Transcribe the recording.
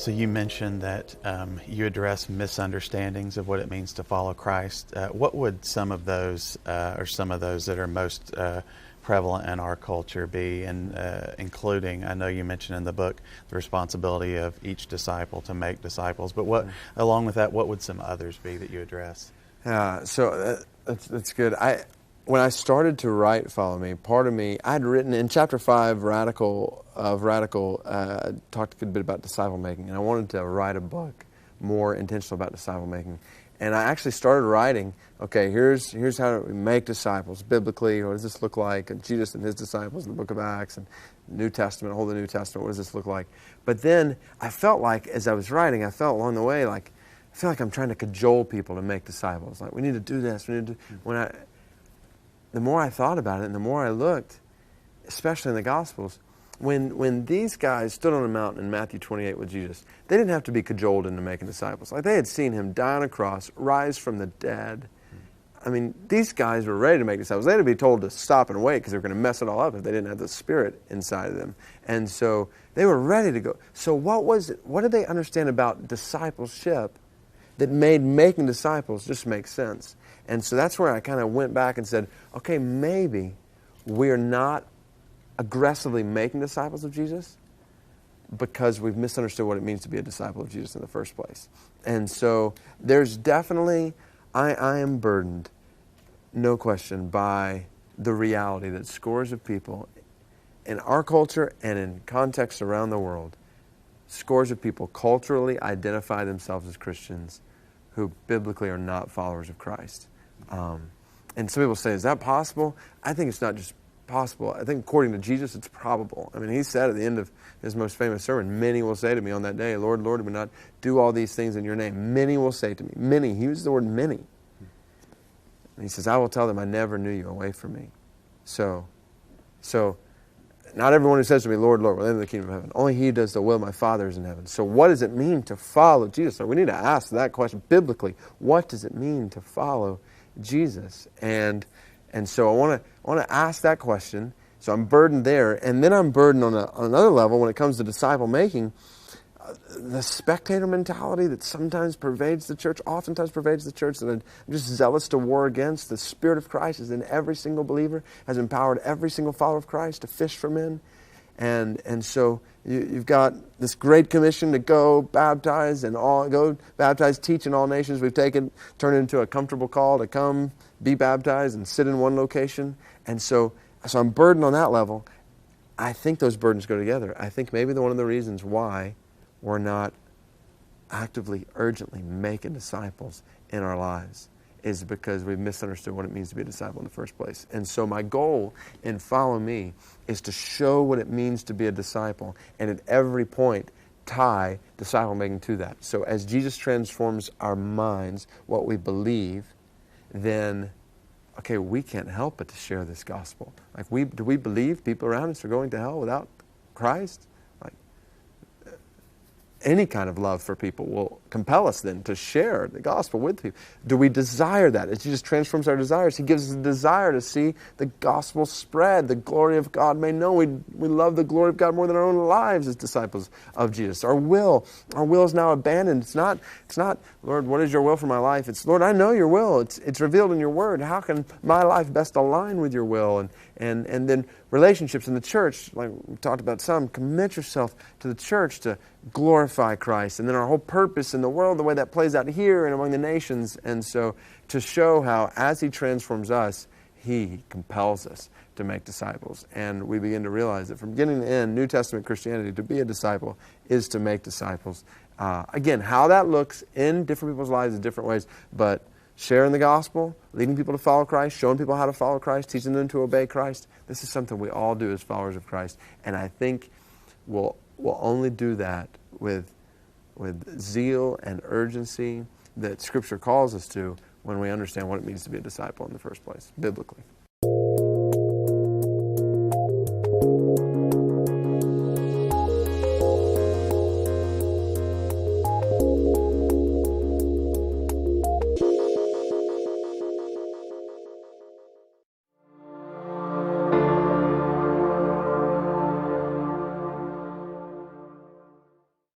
So you mentioned that you address misunderstandings of what it means to follow Christ. What would some of those, or some of those that are most prevalent in our culture be, and including, I know you mentioned in the book, the responsibility of each disciple to make disciples, but what, along with that, what would some others be that you address? So that's good. When I started to write Follow Me, part of me, I'd written in chapter 5, Radical, talked a good bit about disciple making, and I wanted to write a book more intentional about disciple making. And I actually started writing, okay, here's how we make disciples biblically. What does this look like? And Jesus and his disciples in the book of Acts and New Testament, whole the New Testament, what does this look like? But then I felt like, as I was writing, I felt along the way, like, I feel like I'm trying to cajole people to make disciples. Like, we need to do this. The more I thought about it and the more I looked, especially in the Gospels, when these guys stood on a mountain in Matthew 28 with Jesus, they didn't have to be cajoled into making disciples. Like, they had seen him die on a cross, rise from the dead. I mean, these guys were ready to make disciples. They had to be told to stop and wait because they were going to mess it all up if they didn't have the Spirit inside of them. And so they were ready to go. So what did they understand about discipleship that made making disciples just make sense? And so that's where I kind of went back and said, okay, maybe we're not aggressively making disciples of Jesus because we've misunderstood what it means to be a disciple of Jesus in the first place. And so there's definitely, I am burdened, no question, by the reality that scores of people in our culture and in contexts around the world, scores of people culturally identify themselves as Christians who biblically are not followers of Christ. And some people say, is that possible? I think it's not just possible. I think according to Jesus, it's probable. I mean, he said at the end of his most famous sermon, many will say to me on that day, Lord, Lord, did we not do all these things in your name? Many will say to me. Many. He used the word many. And he says, I will tell them, I never knew you, away from me. So not everyone who says to me, Lord, Lord, will enter the kingdom of heaven. Only he who does the will of my Father is in heaven. So what does it mean to follow Jesus? So we need to ask that question biblically. What does it mean to follow Jesus? And so I want to ask that question. So I'm burdened there. And then I'm burdened on another level when it comes to disciple making. The spectator mentality that sometimes pervades the church, oftentimes pervades the church, that I'm just zealous to war against. The Spirit of Christ is in every single believer, has empowered every single follower of Christ to fish for men. And so you've got this great commission to go baptize, teach in all nations. We've turned it into a comfortable call to come, be baptized, and sit in one location. And so I'm burdened on that level. I think those burdens go together. I think maybe one of the reasons why we're not actively, urgently making disciples in our lives is because we've misunderstood what it means to be a disciple in the first place. And so my goal in Follow Me is to show what it means to be a disciple, and at every point tie disciple making to that. So as Jesus transforms our minds, what we believe, then, okay, we can't help but to share this gospel. Like, do we believe people around us are going to hell without Christ? Any kind of love for people will compel us then to share the gospel with people. Do we desire that? As Jesus transforms our desires, he gives us a desire to see the gospel spread, the glory of God made known. We love the glory of God more than our own lives as disciples of Jesus. Our will is now abandoned. It's not, Lord, what is your will for my life? It's, Lord, I know your will. It's revealed in your word. How can my life best align with your will? And then relationships in the church, like we talked about some, commit yourself to the church to glorify Christ. And then our whole purpose in the world, the way that plays out here and among the nations. And so to show how as he transforms us, he compels us to make disciples. And we begin to realize that from beginning to end, New Testament Christianity, to be a disciple is to make disciples. Again, how that looks in different people's lives in different ways, but sharing the gospel, leading people to follow Christ, showing people how to follow Christ, teaching them to obey Christ. This is something we all do as followers of Christ. And I think we'll only do that with zeal and urgency that Scripture calls us to when we understand what it means to be a disciple in the first place, biblically.